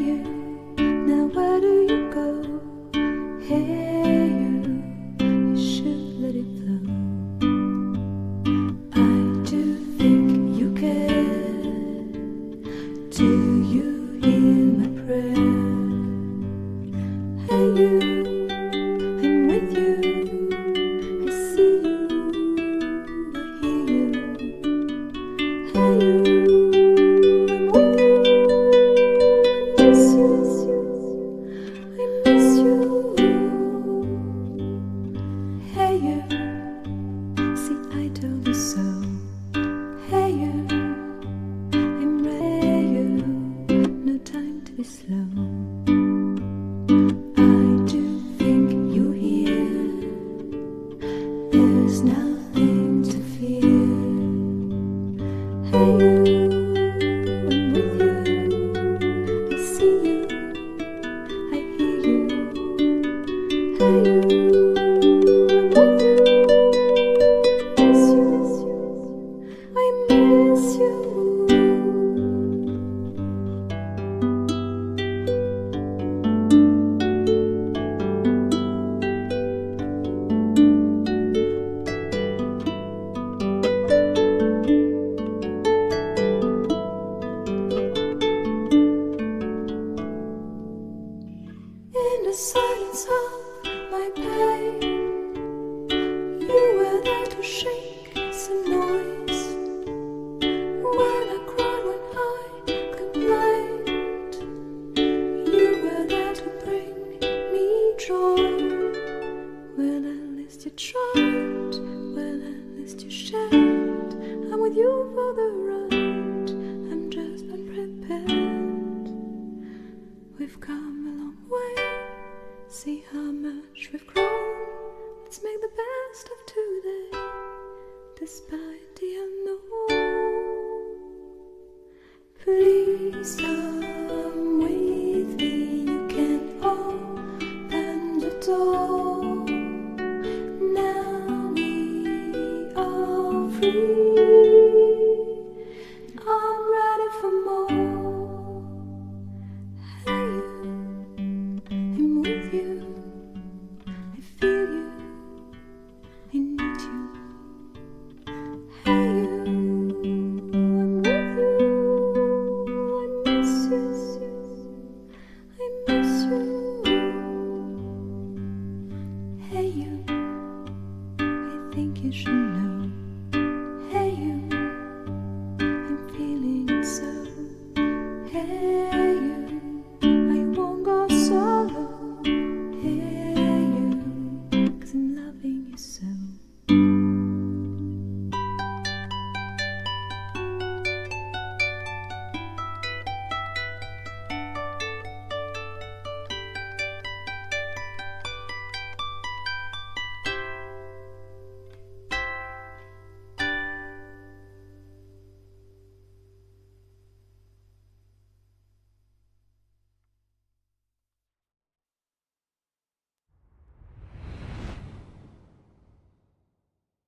you, now where do you go? Hey you should let it flow. I do think you care. Do you hear my prayer? Hey you, I'm with you. I see you, I hear you. Hey you, I'm with you. I miss you, I miss you. Hey you, see I told you so. Hey you, I'm ready, no time to be slow. I do think you're here. There's nothing to fear. Hey you, I'm with you. I see you, I hear you. Hey you, I'm with you. I miss you. In the silence of my pain, you were there to shake some noise. When I cried, when I complained, you were there to bring me joy. Well, at least you tried, well, at least you shared. I'm with you for the ride, I'm just unprepared. We've come a long way, see how much we've grown. Let's make the best of today, despite the unknown. Please don't